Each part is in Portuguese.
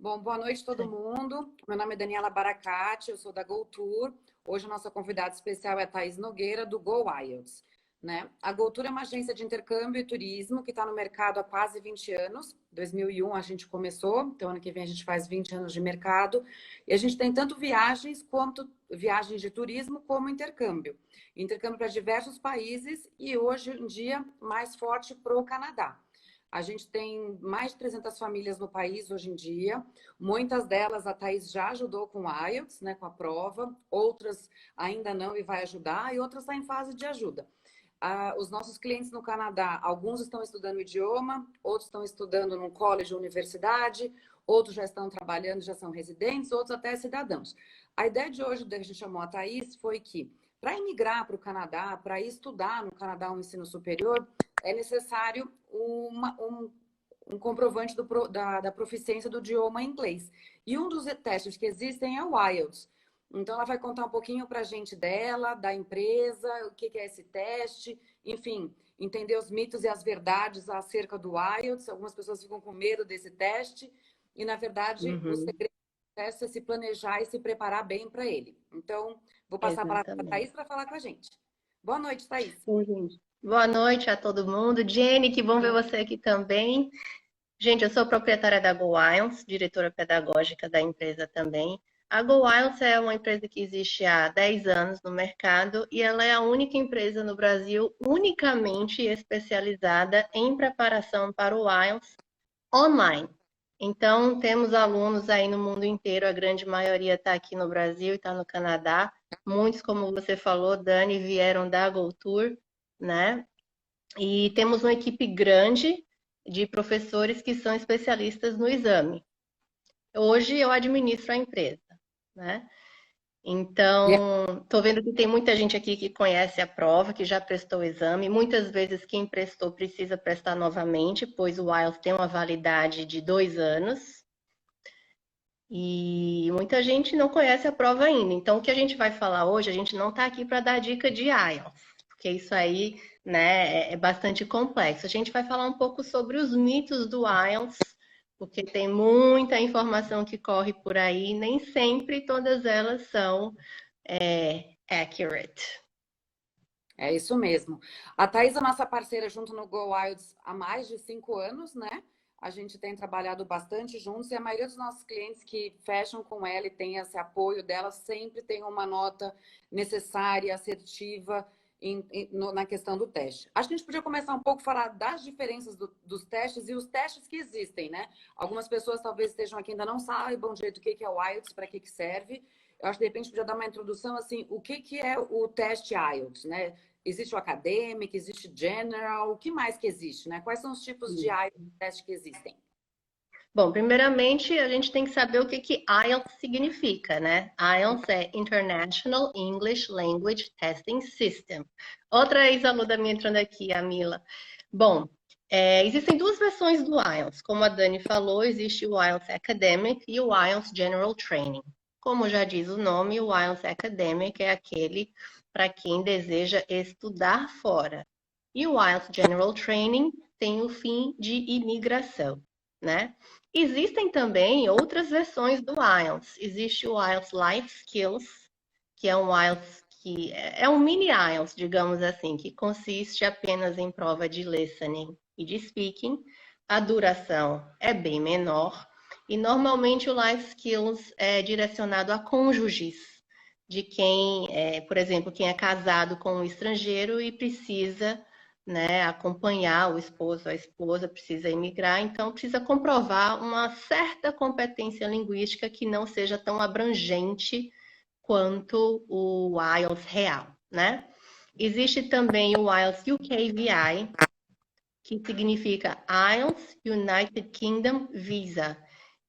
Bom, boa noite todo mundo. Meu nome é Daniela Baracate, eu sou da GoTour. Hoje a nossa convidada especial é a Thaís Nogueira, do Go IELTS. Né? A GoTour é uma agência de intercâmbio e turismo que está no mercado há quase 20 anos. 2001 a gente começou, então ano que vem a gente faz 20 anos de mercado. E a gente tem tanto viagens quanto viagens de turismo como intercâmbio. Intercâmbio para diversos países e hoje em dia mais forte para o Canadá. A gente tem mais de 300 famílias no país hoje em dia. Muitas delas a Thaís já ajudou com o IELTS, né, com a prova. Outras ainda não e vai ajudar. E outras estão em fase de ajuda. Os nossos clientes no Canadá, alguns estão estudando o idioma, outros estão estudando num college ou universidade, outros já estão trabalhando, já são residentes, outros até cidadãos. A ideia de hoje, que a gente chamou a Thaís, foi que para emigrar para o Canadá, para estudar no Canadá um ensino superior, é necessário um comprovante da proficiência do idioma inglês. E um dos testes que existem é o IELTS. Então, ela vai contar um pouquinho para a gente dela, da empresa, o que é esse teste, enfim, entender os mitos e as verdades acerca do IELTS. Algumas pessoas ficam com medo desse teste e, na verdade, o segredo do teste é se planejar e se preparar bem para ele. Então, vou passar a palavra para a Thaís para falar com a gente. Boa noite, Thaís. Sim, gente. Boa noite a todo mundo. Jenny, que bom ver você aqui também. Gente, eu sou proprietária da Go IELTS, diretora pedagógica da empresa também. A Go IELTS é uma empresa que existe há 10 anos no mercado e ela é a única empresa no Brasil unicamente especializada em preparação para o IELTS online. Então, temos alunos aí no mundo inteiro, a grande maioria está aqui no Brasil e está no Canadá. Muitos, como você falou, Dani, vieram da GoTour, né? E temos uma equipe grande de professores que são especialistas no exame. Hoje eu administro a empresa, né? Então, estou vendo que tem muita gente aqui que conhece a prova, que já prestou o exame. Muitas vezes quem prestou precisa prestar novamente, pois o IELTS tem uma validade de 2 anos. E muita gente não conhece a prova ainda. Então, o que a gente vai falar hoje, a gente não está aqui para dar dica de IELTS, porque isso aí, né, é bastante complexo. A gente vai falar um pouco sobre os mitos do IELTS, porque tem muita informação que corre por aí, nem sempre todas elas são accurate. É isso mesmo. A Thaís é nossa parceira junto no Go IELTS há mais de 5 anos, né? A gente tem trabalhado bastante juntos e a maioria dos nossos clientes que fecham com ela e tem esse apoio dela sempre tem uma nota necessária, assertiva na questão do teste. Acho que a gente podia começar um pouco a falar das diferenças dos testes e os testes que existem, né? Algumas pessoas talvez estejam aqui e ainda não saibam direito o que é o IELTS, para que serve. Eu acho que de repente podia dar uma introdução assim, o que é o teste IELTS, né? Existe o acadêmico, existe general, o que mais que existe, né? Quais são os tipos de IELTS teste que existem? Bom, primeiramente a gente tem que saber o que IELTS significa, né? IELTS é International English Language Testing System. Outra ex-aluna minha entrando aqui, a Mila. Bom, existem duas versões do IELTS. Como a Dani falou, existe o IELTS Academic e o IELTS General Training. Como já diz o nome, o IELTS Academic é aquele para quem deseja estudar fora. E o IELTS General Training tem o fim de imigração, né? Existem também outras versões do IELTS. Existe o IELTS Life Skills, que é um IELTS que é um mini IELTS, digamos assim, que consiste apenas em prova de listening e de speaking. A duração é bem menor e normalmente o Life Skills é direcionado a cônjuges de quem, por exemplo, quem é casado com um estrangeiro e precisa, né, acompanhar o esposo, a esposa precisa imigrar, então precisa comprovar uma certa competência linguística que não seja tão abrangente quanto o IELTS real, né? Existe também o IELTS UKVI, que significa IELTS United Kingdom Visa.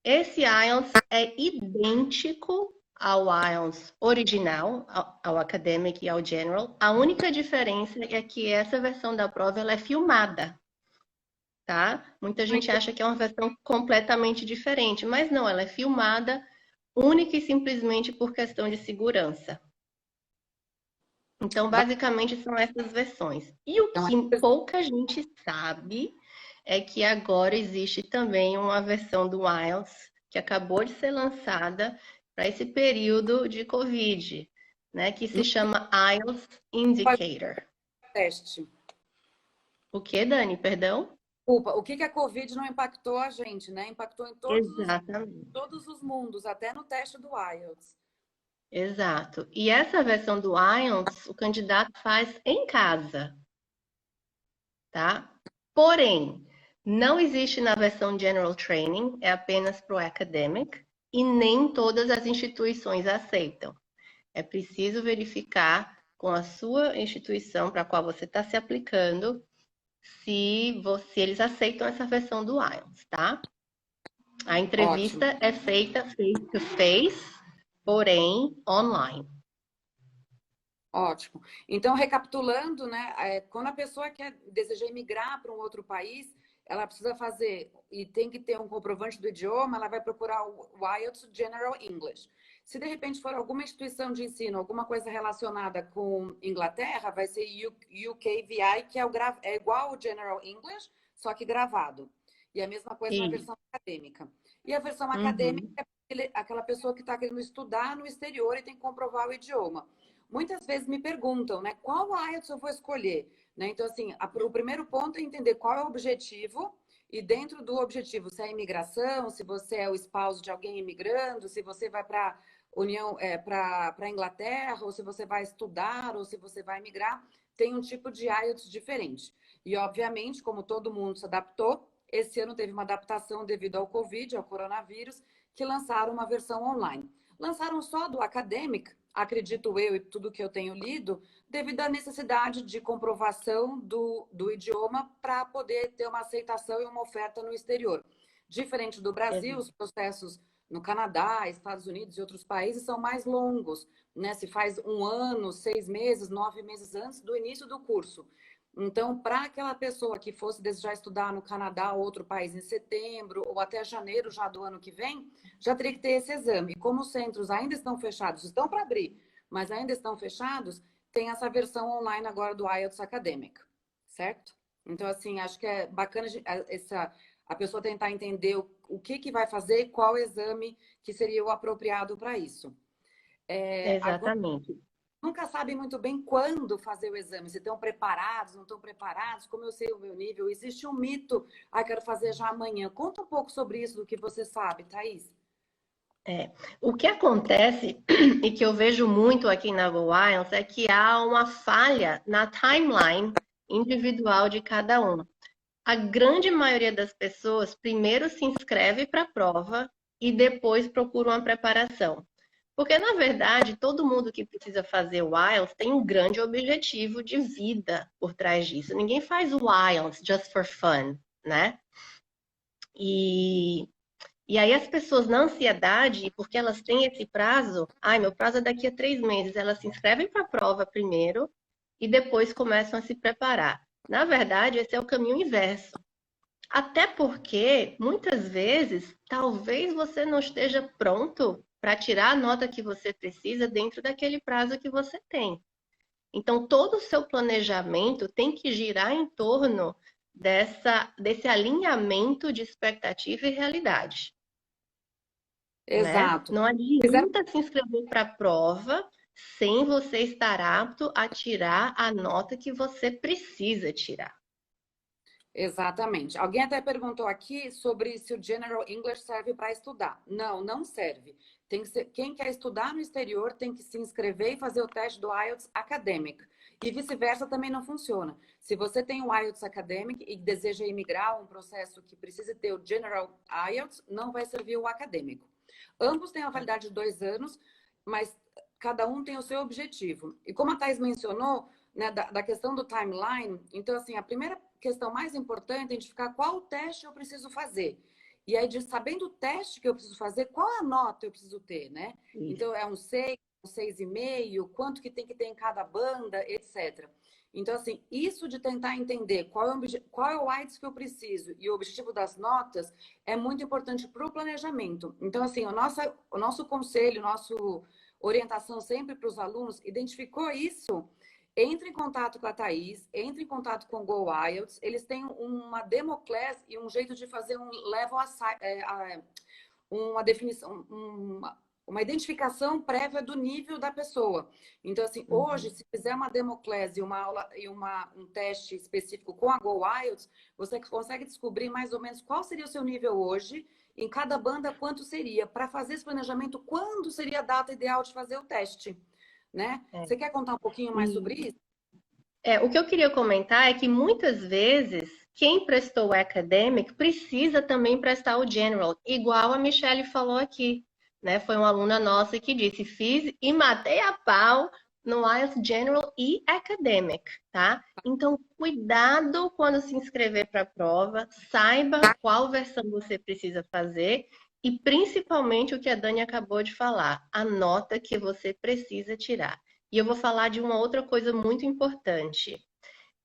Esse IELTS é idêntico ao IELTS original, ao Academic e ao General. A única diferença é que essa versão da prova ela é filmada, tá? Muita gente acha que é uma versão completamente diferente, mas não, ela é filmada única e simplesmente por questão de segurança. Então, basicamente, são essas versões. E o que pouca gente sabe é que agora existe também uma versão do IELTS que acabou de ser lançada para esse período de Covid, né? Que se chama IELTS Indicator. Teste. O que, Dani? Perdão? Desculpa, o que que a Covid não impactou a gente, né? Impactou em Exatamente. todos os mundos, até no teste do IELTS. Exato. E essa versão do IELTS, o candidato faz em casa, tá? Porém, não existe na versão General Training, é apenas para o Academic, e nem todas as instituições aceitam. É preciso verificar com a sua instituição para a qual você está se aplicando se eles aceitam essa versão do IELTS, tá? A entrevista Ótimo. é feita face to face, porém online. Ótimo. Então, recapitulando, né, quando a pessoa deseja emigrar para um outro país, ela precisa fazer, e tem que ter um comprovante do idioma, ela vai procurar o IELTS General English. Se de repente for alguma instituição de ensino, alguma coisa relacionada com Inglaterra, vai ser UKVI, que é igual ao General English, só que gravado. E a mesma coisa na versão acadêmica. E a versão acadêmica é aquela pessoa que está querendo estudar no exterior e tem que comprovar o idioma. Muitas vezes me perguntam, né, qual IELTS eu vou escolher? Né? Então, assim, o primeiro ponto é entender qual é o objetivo e dentro do objetivo, se é a imigração, se você é o esposo de alguém imigrando, se você vai para para a Inglaterra, ou se você vai estudar, ou se você vai migrar, tem um tipo de IELTS diferente. E, obviamente, como todo mundo se adaptou, esse ano teve uma adaptação devido ao Covid, ao coronavírus, que lançaram uma versão online. Lançaram só do Academic, acredito eu e tudo que eu tenho lido, devido à necessidade de comprovação do idioma para poder ter uma aceitação e uma oferta no exterior. Diferente do Brasil, os processos no Canadá, Estados Unidos e outros países são mais longos, né? Se faz 1 ano, 6 meses, 9 meses antes do início do curso. Então, para aquela pessoa que fosse desejar estudar no Canadá ou outro país em setembro ou até janeiro já do ano que vem, já teria que ter esse exame. Como os centros ainda estão fechados, estão para abrir, mas ainda estão fechados, tem essa versão online agora do IELTS Academic, certo? Então, assim, acho que é bacana a pessoa tentar entender o que vai fazer, qual exame que seria o apropriado para isso. Exatamente. Nunca sabem muito bem quando fazer o exame, se estão preparados, não estão preparados, como eu sei o meu nível. Existe um mito, quero fazer já amanhã. Conta um pouco sobre isso, do que você sabe, Thaís. O que acontece, e que eu vejo muito aqui na Go IELTS, é que há uma falha na timeline individual de cada um. A grande maioria das pessoas primeiro se inscreve para a prova e depois procura uma preparação. Porque, na verdade, todo mundo que precisa fazer o IELTS tem um grande objetivo de vida por trás disso. Ninguém faz o IELTS just for fun, né? E aí as pessoas, na ansiedade, porque elas têm esse prazo, meu prazo é daqui a 3 meses, elas se inscrevem para a prova primeiro e depois começam a se preparar. Na verdade, esse é o caminho inverso. Até porque, muitas vezes, talvez você não esteja pronto para tirar a nota que você precisa dentro daquele prazo que você tem. Então, todo o seu planejamento tem que girar em torno desse alinhamento de expectativa e realidade. Exato. Né? Não adianta se inscrever para a prova sem você estar apto a tirar a nota que você precisa tirar. Exatamente. Alguém até perguntou aqui sobre se o General English serve para estudar. Não, não serve. Tem que ser, quem quer estudar no exterior tem que se inscrever e fazer o teste do IELTS Academic. E vice-versa também não funciona. Se você tem o IELTS Academic e deseja emigrar um processo que precisa ter o General IELTS, não vai servir o acadêmico. Ambos têm a validade de 2 anos, mas cada um tem o seu objetivo. E como a Thais mencionou, né, da questão do timeline, então, assim, a primeira questão mais importante é identificar qual teste eu preciso fazer. E aí, sabendo o teste que eu preciso fazer, qual a nota eu preciso ter, né? Isso. Então, é um 6, um 6,5, quanto que tem que ter em cada banda, etc. Então, assim, isso de tentar entender qual é o IELTS que eu preciso e o objetivo das notas é muito importante para o planejamento. Então, assim, o nosso conselho, nossa orientação sempre para os alunos, identificou isso, entre em contato com a Thaís, entre em contato com o Go IELTS, eles têm uma demo class e um jeito de fazer um level uma definição, uma identificação prévia do nível da pessoa. Então, assim, hoje, se fizer uma democlase, uma aula e um teste específico com a Go IELTS, você consegue descobrir mais ou menos qual seria o seu nível hoje, em cada banda quanto seria, para fazer esse planejamento, quando seria a data ideal de fazer o teste, né? Você quer contar um pouquinho mais sobre isso? O que eu queria comentar é que muitas vezes quem prestou o academic precisa também prestar o general, igual a Michelle falou aqui, né? Foi uma aluna nossa que disse, fiz e matei a pau no IELTS General e Academic, tá? Então, cuidado quando se inscrever para a prova, saiba qual versão você precisa fazer e principalmente o que a Dani acabou de falar, a nota que você precisa tirar. E eu vou falar de uma outra coisa muito importante.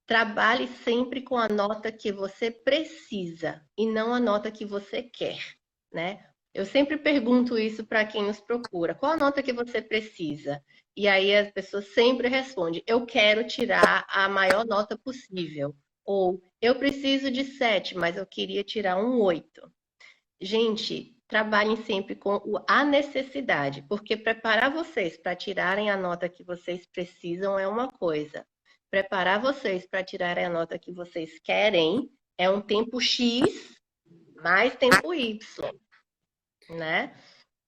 Trabalhe sempre com a nota que você precisa e não a nota que você quer, né? Eu sempre pergunto isso para quem nos procura. Qual a nota que você precisa? E aí as pessoas sempre respondem: eu quero tirar a maior nota possível. Ou eu preciso de 7, mas eu queria tirar um 8. Gente, trabalhem sempre com a necessidade, porque preparar vocês para tirarem a nota que vocês precisam é uma coisa. Preparar vocês para tirarem a nota que vocês querem é um tempo X mais tempo Y, né?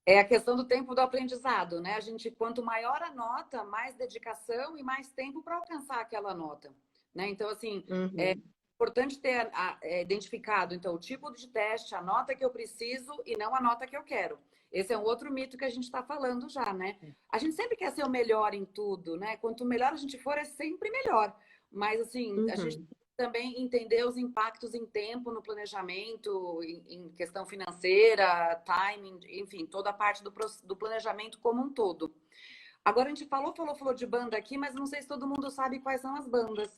É a questão do tempo do aprendizado, né? A gente, quanto maior a nota, mais dedicação e mais tempo para alcançar aquela nota, né? Então, assim, é importante ter identificado, então, o tipo de teste, a nota que eu preciso e não a nota que eu quero. Esse é um outro mito que a gente está falando já, né? A gente sempre quer ser o melhor em tudo, né? Quanto melhor a gente for, é sempre melhor. Mas, assim, a gente também entender os impactos em tempo no planejamento, em questão financeira, timing, enfim, toda a parte do planejamento como um todo. Agora a gente falou de banda aqui, mas não sei se todo mundo sabe quais são as bandas.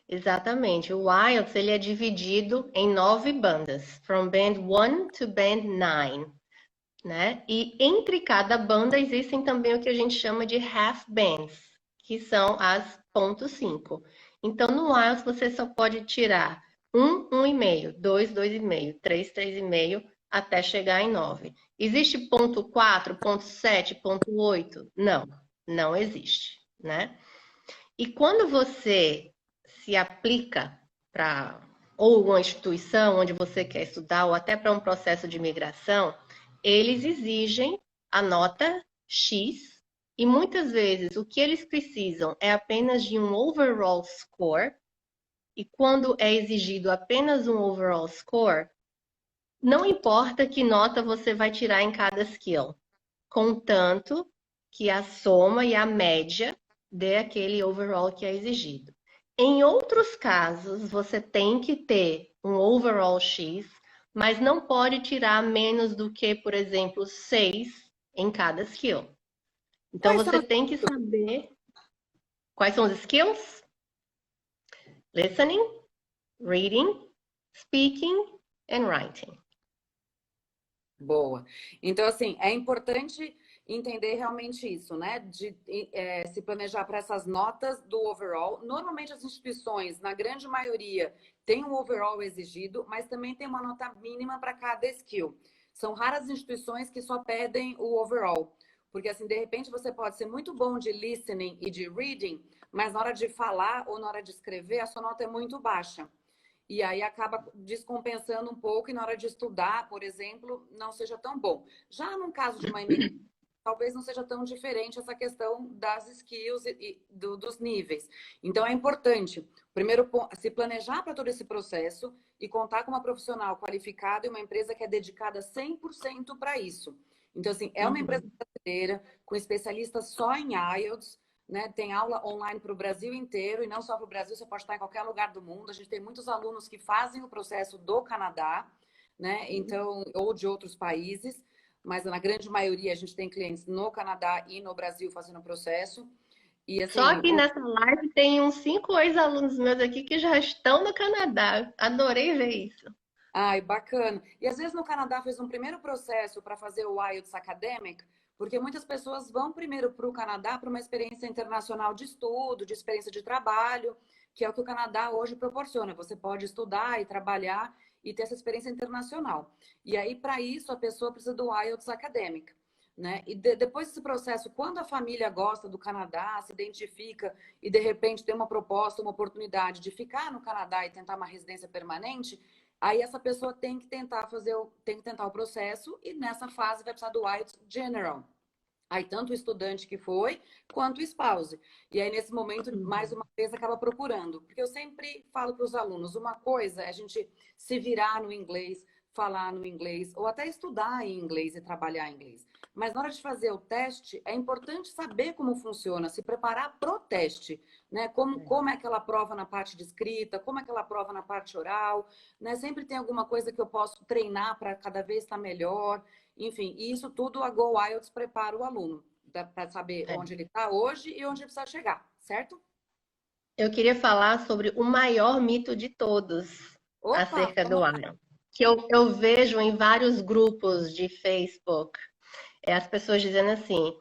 Exatamente. O IELTS ele é dividido em 9 bandas, from band 1 to band 9, né? E entre cada banda existem também o que a gente chama de half bands, que são as ponto 5. Então, no IELTS você só pode tirar 1, 1,5, 2, 2,5, 3, 3,5, até chegar em 9. Existe ponto 4, ponto 7, ponto 8? Não, não existe, né? E quando você se aplica para ou uma instituição onde você quer estudar, ou até para um processo de imigração, eles exigem a nota X, e muitas vezes o que eles precisam é apenas de um overall score, e quando é exigido apenas um overall score, não importa que nota você vai tirar em cada skill, contanto que a soma e a média dê aquele overall que é exigido. Em outros casos, você tem que ter um overall X, mas não pode tirar menos do que, por exemplo, 6 em cada skill. Então, você tem que saber quais são os skills: listening, reading, speaking and writing. Boa. Então, assim, é importante entender realmente isso, né? De se planejar para essas notas do overall. Normalmente as instituições, na grande maioria, têm um overall exigido, mas também tem uma nota mínima para cada skill. São raras instituições que só pedem o overall. Porque, assim, de repente você pode ser muito bom de listening e de reading, mas na hora de falar ou na hora de escrever, a sua nota é muito baixa. E aí acaba descompensando um pouco e na hora de estudar, por exemplo, não seja tão bom. Já no caso de uma imigração, talvez não seja tão diferente essa questão das skills dos níveis. Então é importante, primeiro, se planejar para todo esse processo e contar com uma profissional qualificada e uma empresa que é dedicada 100% para isso. Então, assim, é uma empresa brasileira com especialistas só em IELTS, né? Tem aula online para o Brasil inteiro e não só para o Brasil, você pode estar em qualquer lugar do mundo. A gente tem muitos alunos que fazem o processo do Canadá, né? Então, ou de outros países, mas na grande maioria a gente tem clientes no Canadá e no Brasil fazendo o processo. E assim, Só que nessa live tem uns 5 ex-alunos meus aqui que já estão no Canadá. Adorei ver isso. ai, bacana. E às vezes no Canadá fez um primeiro processo para fazer o IELTS Academic, porque muitas pessoas vão primeiro para o Canadá para uma experiência internacional de estudo, de experiência de trabalho, que é o que o Canadá hoje proporciona. Você pode estudar e trabalhar e ter essa experiência internacional. E aí, para isso, a pessoa precisa do IELTS Academic. Né? E depois desse processo, quando a família gosta do Canadá, se identifica e de repente tem uma proposta, uma oportunidade de ficar no Canadá e tentar uma residência permanente, aí essa pessoa tem que tentar o processo e nessa fase vai precisar do IELTS General. Aí tanto o estudante que foi, quanto o spouse. E aí, nesse momento, mais uma vez, acaba procurando. Porque eu sempre falo para os alunos, uma coisa é a gente se virar no inglês, falar no inglês, ou até estudar em inglês e trabalhar em inglês. Mas na hora de fazer o teste, é importante saber como funciona, se preparar pro teste, né? Como é aquela prova na parte de escrita, como é aquela prova na parte oral, né? Sempre tem alguma coisa que eu posso treinar para cada vez estar melhor. Enfim, isso tudo a Go IELTS prepara o aluno para saber onde ele está hoje e onde ele precisa chegar, certo? Eu queria falar sobre o maior mito de todos Opa, acerca do vamos lá. IELTS, que eu vejo em vários grupos de Facebook, as pessoas dizendo assim,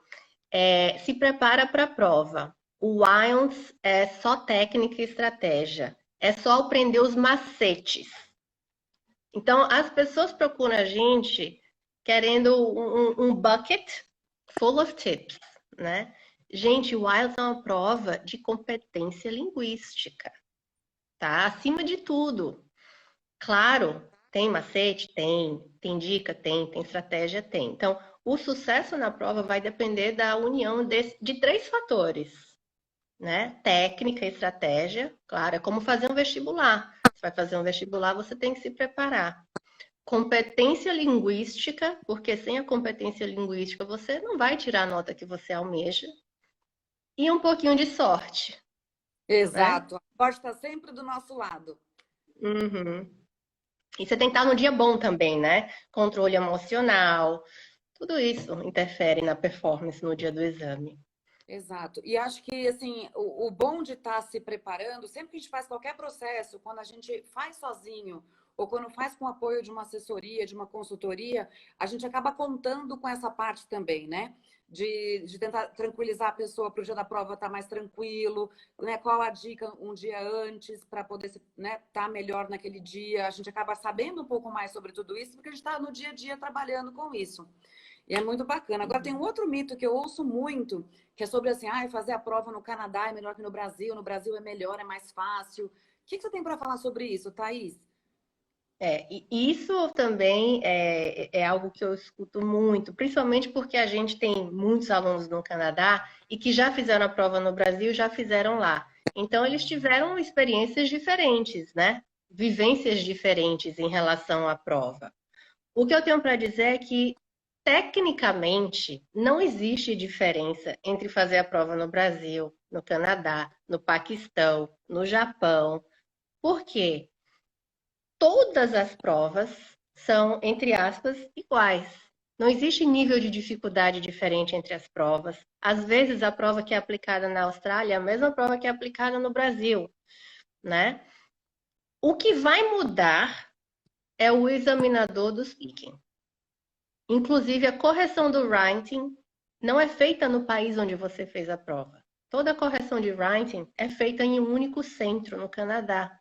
se prepara para a prova. O IELTS é só técnica e estratégia. É só aprender os macetes. Então, as pessoas procuram a gente querendo um bucket full of tips, né? Gente, o IELTS é uma prova de competência linguística, tá? Acima de tudo. Claro, tem macete? Tem dica? Tem estratégia? Tem. Então, o sucesso na prova vai depender da união de três fatores, né? Técnica, estratégia, claro, é como fazer um vestibular. Você vai fazer um vestibular, você tem que se preparar. Competência linguística, porque sem a competência linguística você não vai tirar a nota que você almeja. E um pouquinho de sorte, né? Exato. A sorte está sempre do nosso lado. Uhum. E você tem que estar no dia bom também, né? Controle emocional, tudo isso interfere na performance no dia do exame. Exato. E acho que, assim, o bom de estar se preparando, sempre que a gente faz qualquer processo, quando a gente faz sozinho ou quando faz com o apoio de uma assessoria, de uma consultoria, a gente acaba contando com essa parte também, né? De tentar tranquilizar a pessoa para o dia da prova estar mais tranquilo, né? Qual a dica um dia antes para poder estar melhor naquele dia. A gente acaba sabendo um pouco mais sobre tudo isso, porque a gente está no dia a dia trabalhando com isso. E é muito bacana. Agora, tem um outro mito que eu ouço muito, que é sobre assim, fazer a prova no Canadá é melhor que no Brasil é melhor, é mais fácil. O que você tem para falar sobre isso, Thaís? E isso também é algo que eu escuto muito, principalmente porque a gente tem muitos alunos no Canadá e que já fizeram a prova no Brasil, já fizeram lá. Então, eles tiveram experiências diferentes, né? Vivências diferentes em relação à prova. O que eu tenho para dizer é que, tecnicamente, não existe diferença entre fazer a prova no Brasil, no Canadá, no Paquistão, no Japão. Por quê? Todas as provas são, entre aspas, iguais. Não existe nível de dificuldade diferente entre as provas. Às vezes, a prova que é aplicada na Austrália é a mesma prova que é aplicada no Brasil, né? O que vai mudar é o examinador do speaking. Inclusive, a correção do writing não é feita no país onde você fez a prova. Toda a correção de writing é feita em um único centro, no Canadá.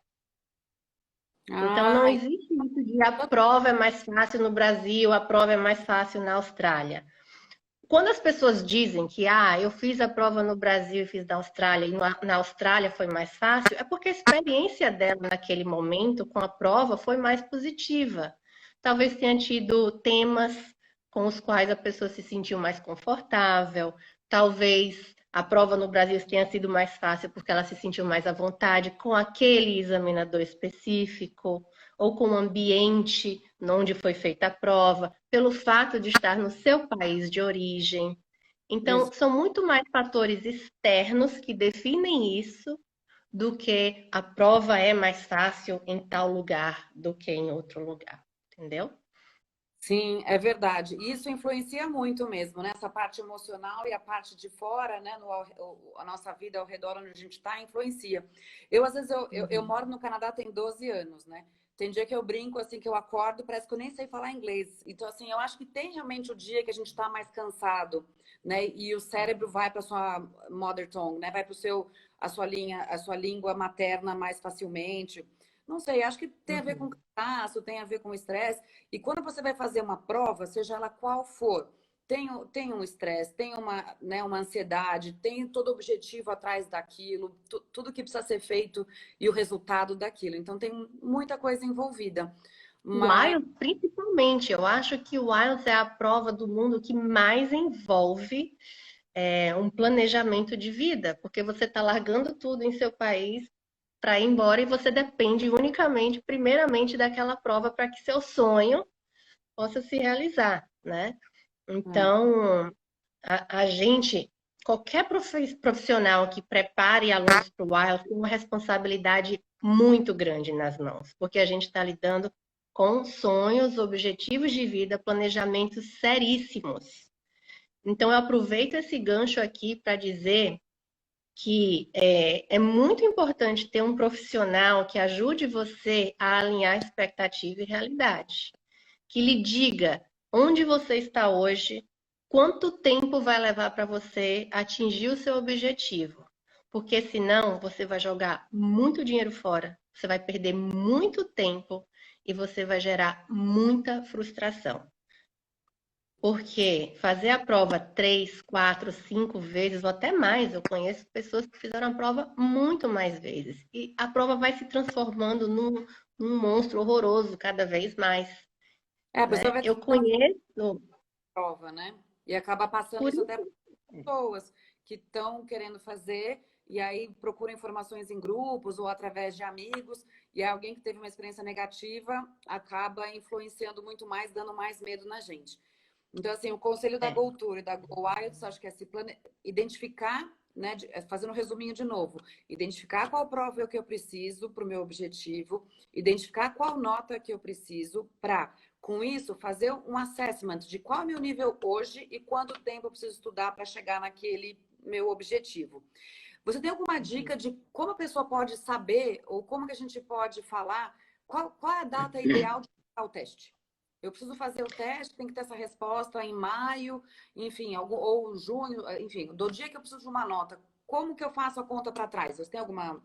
Então, não Ah, existe isso de a prova é mais fácil no Brasil, a prova é mais fácil na Austrália. Quando as pessoas dizem que eu fiz a prova no Brasil e fiz na Austrália, e na Austrália foi mais fácil, é porque a experiência dela naquele momento com a prova foi mais positiva. Talvez tenha tido temas com os quais a pessoa se sentiu mais confortável, talvez a prova no Brasil tenha sido mais fácil porque ela se sentiu mais à vontade com aquele examinador específico, ou com o ambiente onde foi feita a prova, pelo fato de estar no seu país de origem. Então, são muito mais fatores externos que definem isso do que a prova é mais fácil em tal lugar do que em outro lugar, entendeu? sim, é verdade. Isso influencia muito mesmo, né? Essa parte emocional e a parte de fora, né? A nossa vida ao redor onde a gente está, influencia. Às vezes, eu moro no Canadá tem 12 anos, né? Tem dia que eu brinco, assim, que eu acordo, parece que eu nem sei falar inglês. Então, assim, eu acho que tem realmente o dia que a gente está mais cansado, né? E o cérebro vai para sua mother tongue, né? Vai para a sua língua materna mais facilmente. Não sei, acho que tem a ver com cansaço, tem a ver com estresse. E quando você vai fazer uma prova, seja ela qual for, tem um estresse, tem uma, né, uma ansiedade, tem todo objetivo atrás daquilo, tudo que precisa ser feito e o resultado daquilo. Então tem muita coisa envolvida. O Mas IELTS, principalmente, eu acho que o IELTS é a prova do mundo que mais envolve um planejamento de vida, porque você está largando tudo em seu país para ir embora e você depende unicamente, primeiramente, daquela prova para que seu sonho possa se realizar, né? é, Então, a gente, qualquer profissional que prepare alunos para o IELTS tem uma responsabilidade muito grande nas mãos, porque a gente está lidando com sonhos, objetivos de vida, planejamentos seríssimos. Então, eu aproveito esse gancho aqui para dizer que é muito importante ter um profissional que ajude você a alinhar expectativa e realidade, que lhe diga onde você está hoje, quanto tempo vai levar para você atingir o seu objetivo. Porque senão você vai jogar muito dinheiro fora, você vai perder muito tempo e você vai gerar muita frustração. Porque fazer a prova 3, 4, 5 vezes ou até mais, eu conheço pessoas que fizeram a prova muito mais vezes. E a prova vai se transformando num monstro horroroso cada vez mais, a pessoa né? vai Eu tentar conheço prova, né? E acaba passando por isso até isso. para pessoas que estão querendo fazer e aí procuram informações em grupos ou através de amigos e alguém que teve uma experiência negativa acaba influenciando muito mais, dando mais medo na gente. Então, assim, o conselho da É, GoTour e da GoWild, acho que é identificar, né, fazendo um resuminho de novo, identificar qual prova é o que eu preciso para o meu objetivo, identificar qual nota que eu preciso para, com isso, fazer um assessment de qual é o meu nível hoje e quanto tempo eu preciso estudar para chegar naquele meu objetivo. Você tem alguma dica de como a pessoa pode saber ou como que a gente pode falar qual é a data ideal de fazer o teste? Eu preciso fazer o teste, tem que ter essa resposta em maio, enfim, ou junho, enfim, do dia que eu preciso de uma nota. Como que eu faço a conta para trás? Você tem alguma,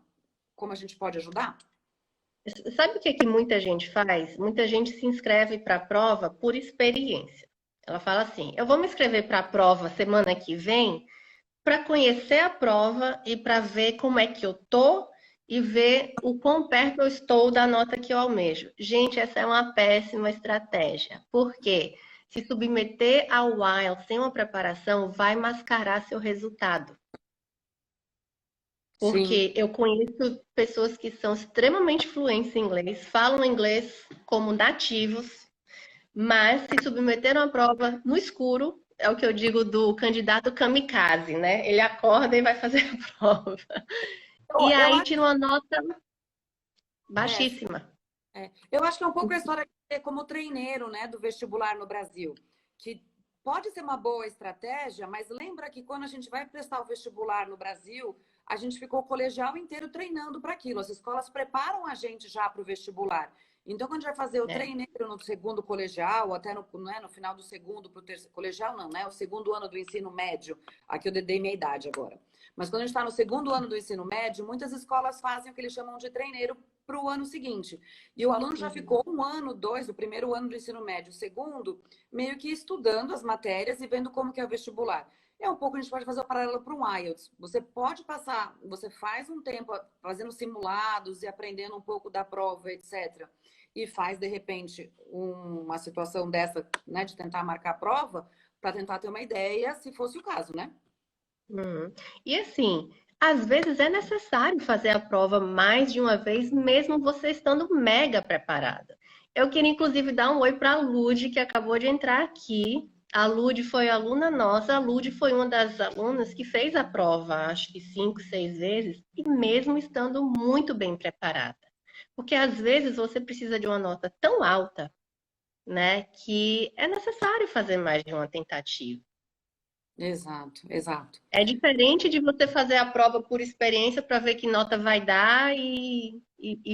como a gente pode ajudar? sabe o que que muita gente faz? Muita gente se inscreve para a prova por experiência. Ela fala assim: eu vou me inscrever para a prova semana que vem para conhecer a prova e para ver como é que eu tô e ver o quão perto eu estou da nota que eu almejo. Gente, essa é uma péssima estratégia. Por quê? Se submeter ao IELTS sem uma preparação vai mascarar seu resultado. Sim. Porque eu conheço pessoas que são extremamente fluentes em inglês, falam inglês como nativos, mas se submeteram à prova no escuro, é o que eu digo do candidato kamikaze, né? Ele acorda e vai fazer a prova. E Eu aí acho, tira uma nota é, baixíssima. eu acho que é um pouco a história de ser como treineiro, né, do vestibular no Brasil, que pode ser uma boa estratégia, mas lembra que quando a gente vai prestar o vestibular no Brasil, a gente ficou o colegial inteiro treinando para aquilo. As escolas preparam a gente já para o vestibular. Então, quando a gente vai fazer o Né? treineiro no segundo colegial, ou até no, né, no final do segundo para o terceiro colegial, não, né? O segundo ano do ensino médio. Aqui eu dei minha idade agora. Mas quando a gente está no segundo ano do ensino médio, muitas escolas fazem o que eles chamam de treineiro para o ano seguinte. E o aluno já ficou um ano, dois, o primeiro ano do ensino médio, o segundo, meio que estudando as matérias e vendo como que é o vestibular. É um pouco, a gente pode fazer o paralelo para um IELTS. Você pode passar, você faz um tempo fazendo simulados e aprendendo um pouco da prova, etc. E faz, de repente, uma situação dessa, né, de tentar marcar a prova, para tentar ter uma ideia, se fosse o caso, né? E assim, às vezes é necessário fazer a prova mais de uma vez, mesmo você estando mega preparada. Eu queria, inclusive, dar um oi para a Lud, que acabou de entrar aqui. A Lud foi aluna nossa. A Lud foi uma das alunas que fez a prova, acho que 5, 6 vezes, e mesmo estando muito bem preparada. Porque às vezes você precisa de uma nota tão alta, né, que é necessário fazer mais de uma tentativa. Exato, exato. É diferente de você fazer a prova por experiência para ver que nota vai dar e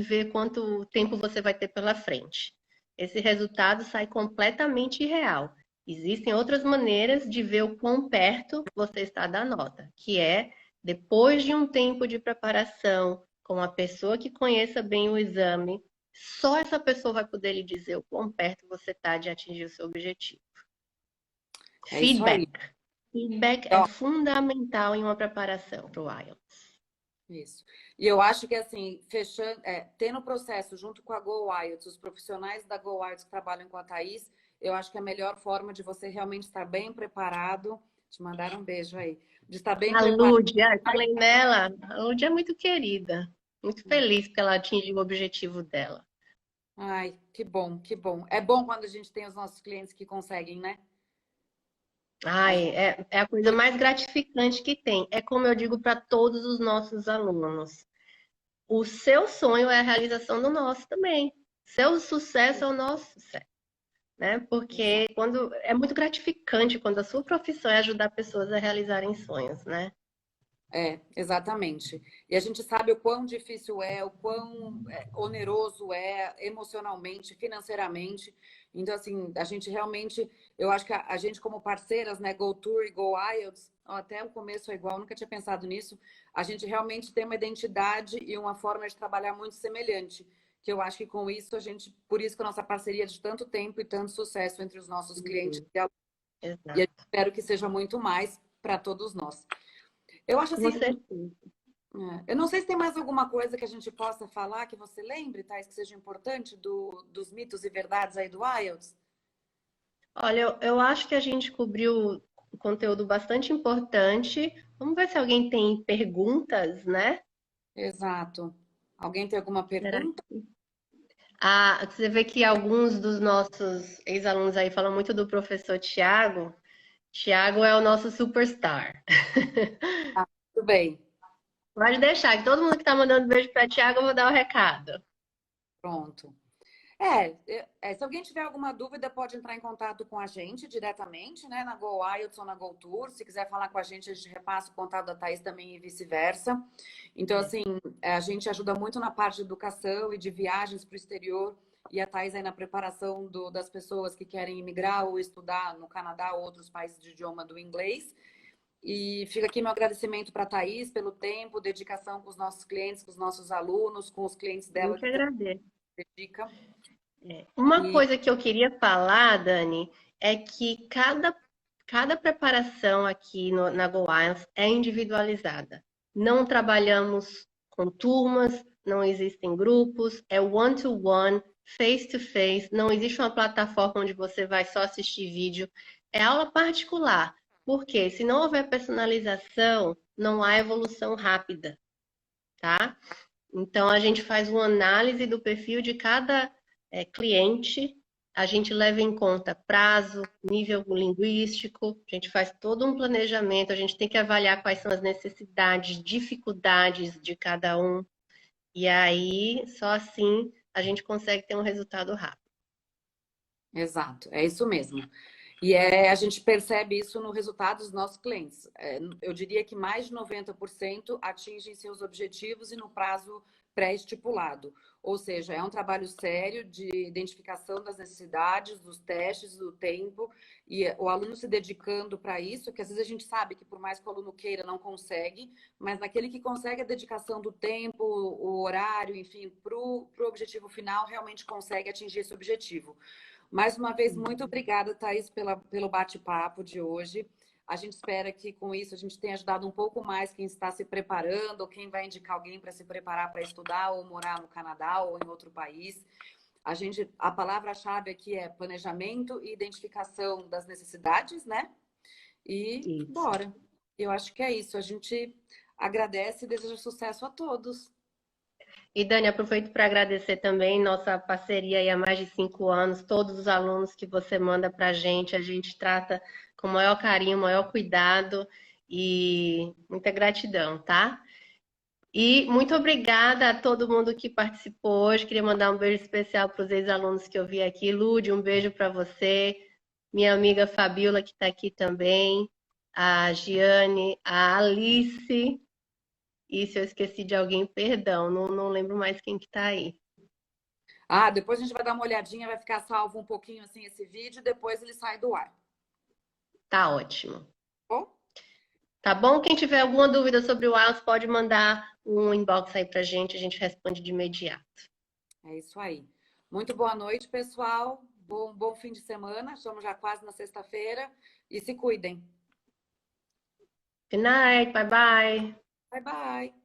ver quanto tempo você vai ter pela frente. Esse resultado sai completamente irreal. Existem outras maneiras de ver o quão perto você está da nota, que é depois de um tempo de preparação, com a pessoa que conheça bem o exame, só essa pessoa vai poder lhe dizer o quão perto você está de atingir o seu objetivo. É isso aí. Feedback. Feedback é Ó, fundamental em uma preparação para o IELTS. isso. E eu acho que, assim, fechando, tendo o processo junto com a Go IELTS, os profissionais da Go IELTS que trabalham com a Thaís, eu acho que é a melhor forma de você realmente estar bem preparado. Te mandar um beijo aí. De estar bem A preparado. Lúdia, falei nela, a Lúdia é muito querida, muito feliz porque ela atingiu o objetivo dela. Ai, que bom, que bom. É bom quando a gente tem os nossos clientes que conseguem, né? A Ai, gente... é a coisa mais gratificante que tem. É como eu digo para todos os nossos alunos. O seu sonho é a realização do nosso também. Seu sucesso é o nosso sucesso, né? Porque quando é muito gratificante quando a sua profissão é ajudar pessoas a realizarem sonhos, né? Exatamente. E a gente sabe o quão difícil é, o quão oneroso é emocionalmente, financeiramente. Então, assim, a gente realmente, eu acho que a gente como parceiras, né, GoTour e Go IELTS, até o começo é igual, nunca tinha pensado nisso, a gente realmente tem uma identidade e uma forma de trabalhar muito semelhante. Que eu acho que com isso a gente, por isso que a nossa parceria de tanto tempo e tanto sucesso entre os nossos clientes e alunos. E eu Exato. espero que seja muito mais para todos nós. Eu acho Com assim, certeza. eu não sei se tem mais alguma coisa que a gente possa falar que você lembre, Thais, que seja importante dos mitos e verdades aí do IELTS. Olha, eu acho que a gente cobriu um conteúdo bastante importante. Vamos ver se alguém tem perguntas, né? Exato. Alguém tem alguma Será pergunta? que... Ah, você vê que alguns dos nossos ex-alunos aí falam muito do professor Tiago. Tiago é o nosso superstar. Tudo bem. Pode deixar, que todo mundo que tá mandando beijo para Tiago, eu vou dar o recado. Pronto. Se alguém tiver alguma dúvida, pode entrar em contato com a gente diretamente, né? Na Go IELTS ou na Go Tour. Se quiser falar com a gente repassa o contato da Thaís também e vice-versa. Então, assim, a gente ajuda muito na parte de educação e de viagens para o exterior. E a Thaís aí na preparação das pessoas que querem imigrar ou estudar no Canadá ou outros países de idioma do inglês. E fica aqui meu agradecimento para a Thaís pelo tempo, dedicação com os nossos clientes, com os nossos alunos, com os clientes Eu dela que que também agradeço. dedicam. Uma E coisa que eu queria falar, Dani, é que cada preparação aqui na Go Islands é individualizada. Não trabalhamos com turmas, não existem grupos, é one-to-one, face-to-face, não existe uma plataforma onde você vai só assistir vídeo. É aula particular, porque se não houver personalização, não há evolução rápida, tá? Então, a gente faz uma análise do perfil de cada cliente, a gente leva em conta prazo, nível linguístico, a gente faz todo um planejamento, a gente tem que avaliar quais são as necessidades, dificuldades de cada um, e aí só assim a gente consegue ter um resultado rápido. exato, é isso mesmo. E a gente percebe isso no resultado dos nossos clientes. Eu diria que mais de 90% atingem seus objetivos e no prazo pré-estipulado. Ou seja, é um trabalho sério de identificação das necessidades, dos testes, do tempo, e o aluno se dedicando para isso, que às vezes a gente sabe que por mais que o aluno queira, não consegue, mas naquele que consegue a dedicação do tempo, o horário, enfim, para o objetivo final, realmente consegue atingir esse objetivo. Mais uma vez, muito obrigada, Thaís, pelo bate-papo de hoje. A gente espera que com isso a gente tenha ajudado um pouco mais quem está se preparando, ou quem vai indicar alguém para se preparar para estudar ou morar no Canadá ou em outro país. A palavra-chave aqui é planejamento e identificação das necessidades, né? E Isso. bora. Eu acho que é isso. A gente agradece e deseja sucesso a todos. E Dani, aproveito para agradecer também nossa parceria aí há mais de 5 anos, todos os alunos que você manda para a gente trata com o maior carinho, maior cuidado e muita gratidão, tá? E muito obrigada a todo mundo que participou hoje. Queria mandar um beijo especial para os ex-alunos que eu vi aqui. Lude, um beijo para você. Minha amiga Fabiola, que está aqui também. A Giane, a Alice. E se eu esqueci de alguém, perdão, não lembro mais quem que tá aí. Depois a gente vai dar uma olhadinha, vai ficar salvo um pouquinho assim esse vídeo, depois ele sai do ar. Tá ótimo. Bom? Tá bom? Quem tiver alguma dúvida sobre o IELTS pode mandar um inbox aí pra gente, a gente responde de imediato. É isso aí. Muito boa noite, pessoal. Bom fim de semana. Estamos já quase na sexta-feira. E se cuidem. Good night, bye bye. Bye, bye.